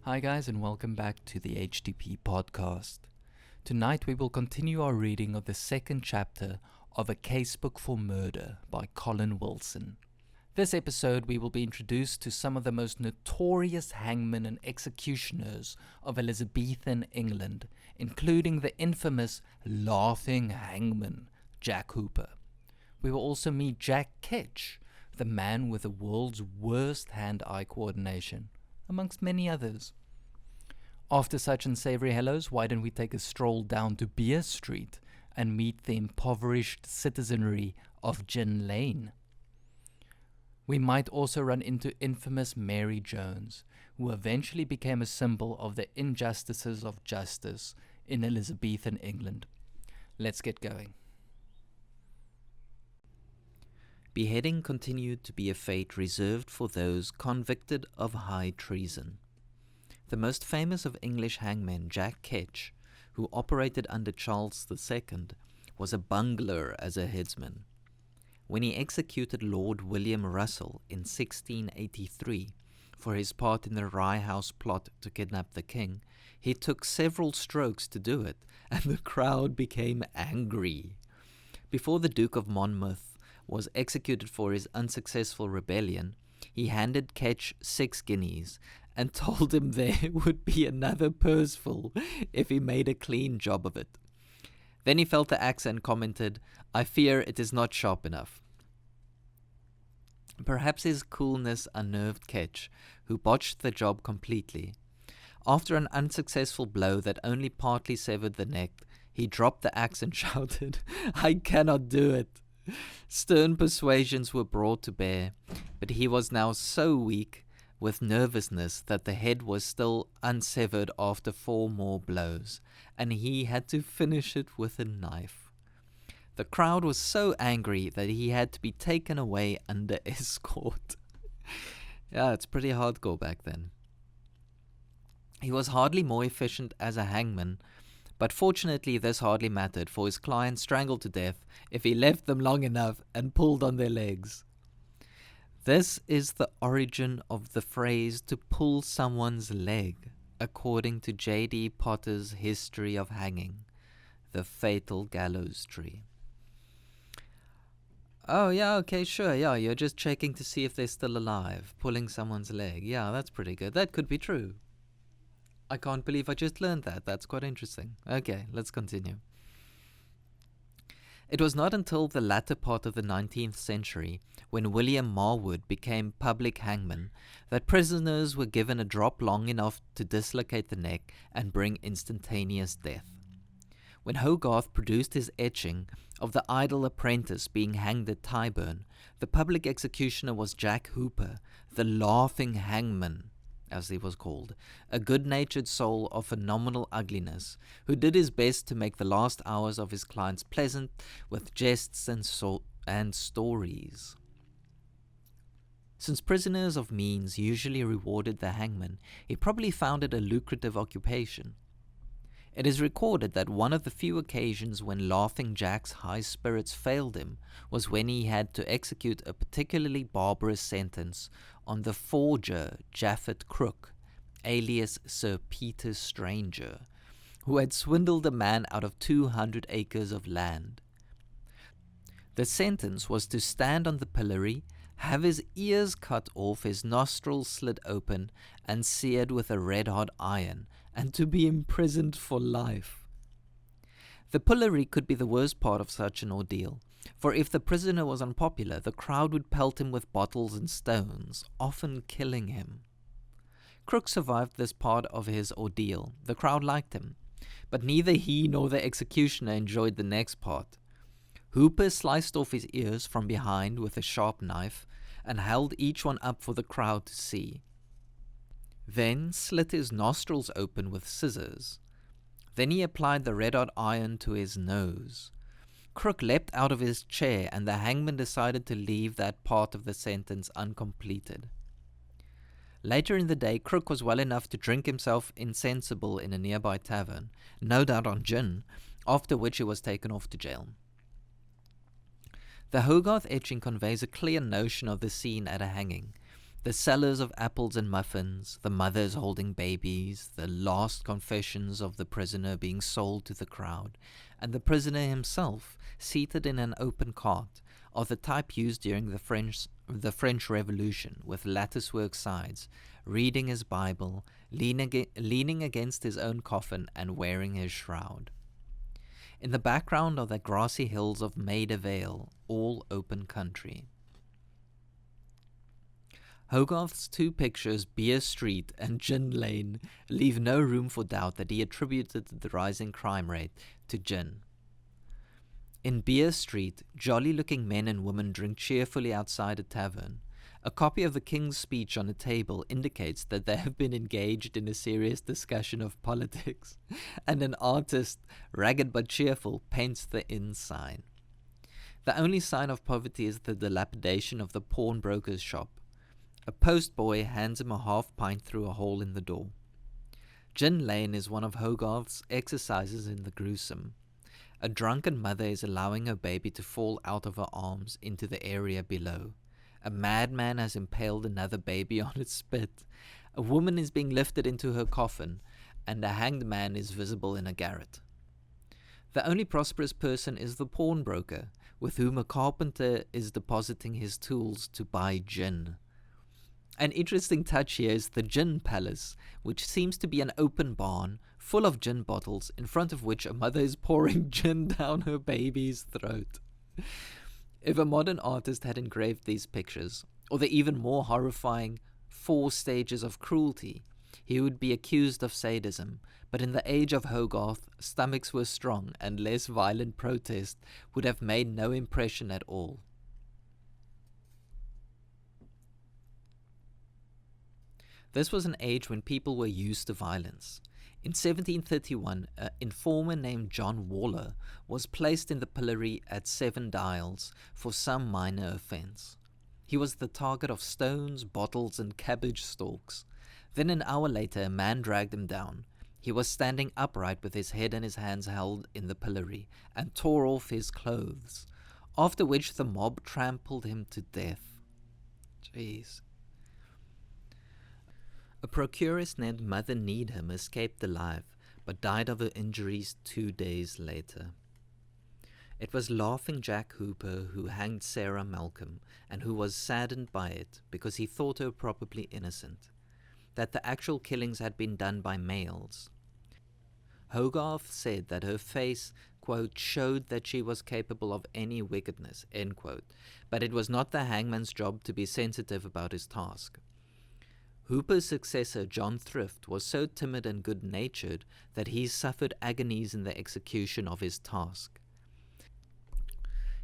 Hi guys, and welcome back to the HTP podcast. Tonight we will continue our reading of the second chapter of A Casebook for Murder by Colin Wilson. This episode we will be introduced to some of the most notorious hangmen and executioners of Elizabethan England, including the infamous Laughing Hangman, Jack Hooper. We will also meet Jack Ketch, the man with the world's worst hand-eye coordination, amongst many others. After such unsavory hellos, why don't we take a stroll down to Beer Street and meet the impoverished citizenry of Gin Lane? We might also run into infamous Mary Jones, who eventually became a symbol of the injustices of justice in Elizabethan England. Let's get going. Beheading continued to be a fate reserved for those convicted of high treason. The most famous of English hangmen, Jack Ketch, who operated under Charles II, was a bungler as a headsman. When he executed Lord William Russell in 1683 for his part in the Rye House plot to kidnap the king, he took several strokes to do it, and the crowd became angry. Before the Duke of Monmouth was executed for his unsuccessful rebellion, he handed Ketch 6 guineas and told him there would be another purseful if he made a clean job of it. Then he felt the axe and commented, "I fear it is not sharp enough." Perhaps his coolness unnerved Ketch, who botched the job completely. After an unsuccessful blow that only partly severed the neck, he dropped the axe and shouted, "I cannot do it." Stern persuasions were brought to bear, but he was now so weak with nervousness that the head was still unsevered after 4 more blows, and he had to finish it with a knife. The crowd was so angry that he had to be taken away under escort. Yeah, it's pretty hardcore back then. He was hardly more efficient as a hangman, but fortunately this hardly mattered, for his clients strangled to death if he left them long enough and pulled on their legs. This is the origin of the phrase to pull someone's leg, according to J.D. Potter's History of Hanging, the fatal gallows tree. Oh, yeah, okay, sure, yeah, you're just checking to see if they're still alive, pulling someone's leg. Yeah, that's pretty good. That could be true. I can't believe I just learned that. That's quite interesting. Okay, let's continue. It was not until the latter part of the 19th century, when William Marwood became public hangman, that prisoners were given a drop long enough to dislocate the neck and bring instantaneous death. When Hogarth produced his etching of the idle apprentice being hanged at Tyburn, the public executioner was Jack Hooper, the Laughing Hangman, as he was called, a good-natured soul of phenomenal ugliness, who did his best to make the last hours of his clients pleasant with jests and stories. Since prisoners of means usually rewarded the hangman, he probably found it a lucrative occupation. It is recorded that one of the few occasions when Laughing Jack's high spirits failed him was when he had to execute a particularly barbarous sentence on the forger Japhet Crook, alias Sir Peter Stranger, who had swindled a man out of 200 acres of land. The sentence was to stand on the pillory, have his ears cut off, his nostrils slit open and seared with a red-hot iron, and to be imprisoned for life. The pillory could be the worst part of such an ordeal, for if the prisoner was unpopular, the crowd would pelt him with bottles and stones, often killing him. Crook survived this part of his ordeal. The crowd liked him, but neither he nor the executioner enjoyed the next part. Hooper sliced off his ears from behind with a sharp knife and held each one up for the crowd to see. Then slit his nostrils open with scissors. Then he applied the red-hot iron to his nose. Crook leapt out of his chair, and the hangman decided to leave that part of the sentence uncompleted. Later in the day, Crook was well enough to drink himself insensible in a nearby tavern, no doubt on gin, after which he was taken off to jail. The Hogarth etching conveys a clear notion of the scene at a hanging. The sellers of apples and muffins, the mothers holding babies, the last confessions of the prisoner being sold to the crowd, and the prisoner himself, seated in an open cart, are the type used during the French Revolution, with latticework sides, reading his Bible, leaning against his own coffin, and wearing his shroud. In the background are the grassy hills of Maida Vale, all open country. Hogarth's two pictures, Beer Street and Gin Lane, leave no room for doubt that he attributed the rising crime rate to gin. In Beer Street, jolly-looking men and women drink cheerfully outside a tavern. A copy of the King's Speech on a table indicates that they have been engaged in a serious discussion of politics, and an artist, ragged but cheerful, paints the inn sign. The only sign of poverty is the dilapidation of the pawnbroker's shop. A postboy hands him a half pint through a hole in the door. Gin Lane is one of Hogarth's exercises in the gruesome. A drunken mother is allowing her baby to fall out of her arms into the area below. A madman has impaled another baby on its spit. A woman is being lifted into her coffin, and a hanged man is visible in a garret. The only prosperous person is the pawnbroker, with whom a carpenter is depositing his tools to buy gin. An interesting touch here is the gin palace, which seems to be an open barn full of gin bottles, in front of which a mother is pouring gin down her baby's throat. If a modern artist had engraved these pictures, or the even more horrifying 4 stages of cruelty, he would be accused of sadism, but in the age of Hogarth, stomachs were strong, and less violent protest would have made no impression at all. This was an age when people were used to violence. In 1731, an informer named John Waller was placed in the pillory at 7 Dials for some minor offence. He was the target of stones, bottles, and cabbage stalks. Then an hour later, a man dragged him down. He was standing upright with his head and his hands held in the pillory, and tore off his clothes, after which the mob trampled him to death. Jeez. A procuress named Mother Needham escaped alive, but died of her injuries 2 days later. It was Laughing Jack Hooper who hanged Sarah Malcolm, and who was saddened by it because he thought her probably innocent, that the actual killings had been done by males. Hogarth said that her face, quote, showed that she was capable of any wickedness, end quote, but it was not the hangman's job to be sensitive about his task. Hooper's successor, John Thrift, was so timid and good-natured that he suffered agonies in the execution of his task.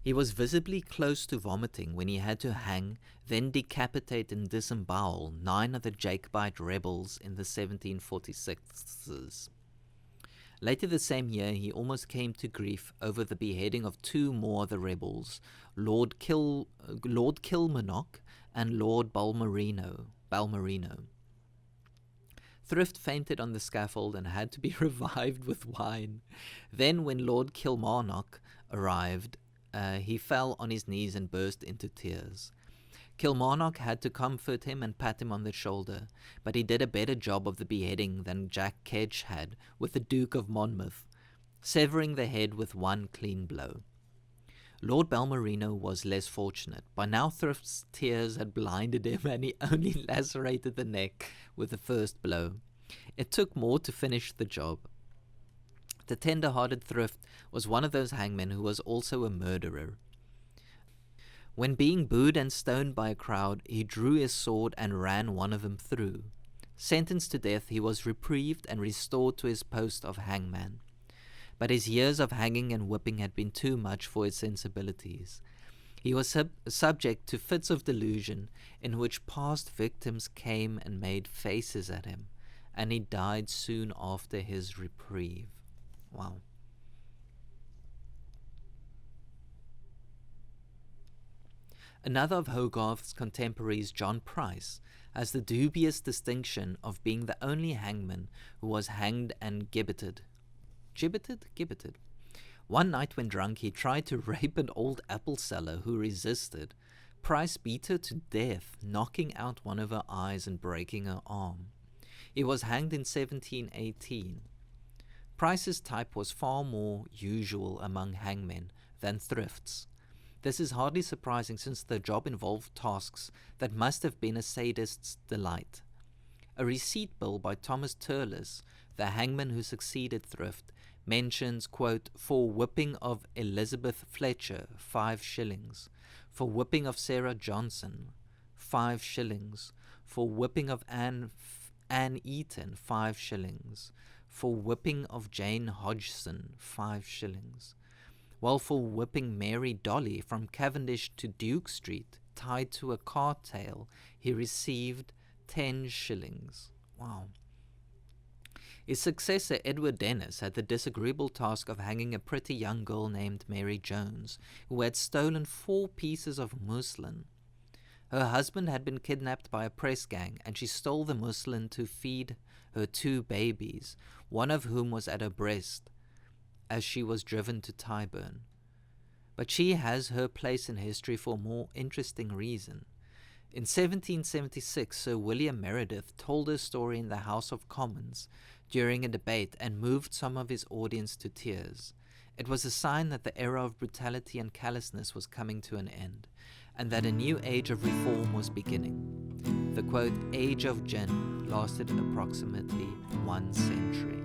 He was visibly close to vomiting when he had to hang, then decapitate and disembowel 9 of the Jacobite rebels in the 1746s. Later the same year, he almost came to grief over the beheading of 2 more of the rebels, Lord Kilmarnock and Lord Balmerino. Thrift fainted on the scaffold and had to be revived with wine. Then, when Lord Kilmarnock arrived, he fell on his knees and burst into tears. Kilmarnock had to comfort him and pat him on the shoulder, but he did a better job of the beheading than Jack Ketch had with the Duke of Monmouth, severing the head with 1 clean blow. Lord Balmerino was less fortunate. By now Thrift's tears had blinded him, and he only lacerated the neck with the first blow. It took more to finish the job. The tender-hearted Thrift was one of those hangmen who was also a murderer. When being booed and stoned by a crowd, he drew his sword and ran one of them through. Sentenced to death, he was reprieved and restored to his post of hangman. But his years of hanging and whipping had been too much for his sensibilities. He was subject to fits of delusion in which past victims came and made faces at him, and he died soon after his reprieve. Wow. Another of Hogarth's contemporaries, John Price, has the dubious distinction of being the only hangman who was hanged and gibbeted. Gibbeted. One night when drunk, he tried to rape an old apple seller who resisted, Price beat her to death, knocking out one of her eyes and breaking her arm. He was hanged in 1718. Price's type was far more usual among hangmen than thrifts. This is hardly surprising, since the job involved tasks that must have been a sadist's delight. A receipt bill by Thomas Turles, the hangman who succeeded Thrift, mentions, quote, "for whipping of Elizabeth Fletcher, 5 shillings, for whipping of Sarah Johnson, 5 shillings, for whipping of Anne Eaton, 5 shillings, for whipping of Jane Hodgson, 5 shillings, while for whipping Mary Dolly from Cavendish to Duke Street, tied to a cart tail, he received 10 shillings. Wow. His successor, Edward Dennis, had the disagreeable task of hanging a pretty young girl named Mary Jones, who had stolen 4 pieces of muslin. Her husband had been kidnapped by a press gang, and she stole the muslin to feed her 2 babies, one of whom was at her breast, as she was driven to Tyburn. But she has her place in history for a more interesting reason. In 1776, Sir William Meredith told her story in the House of Commons during a debate and moved some of his audience to tears. It was a sign that the era of brutality and callousness was coming to an end, and that a new age of reform was beginning. The, quote, age of gin lasted approximately 1 century.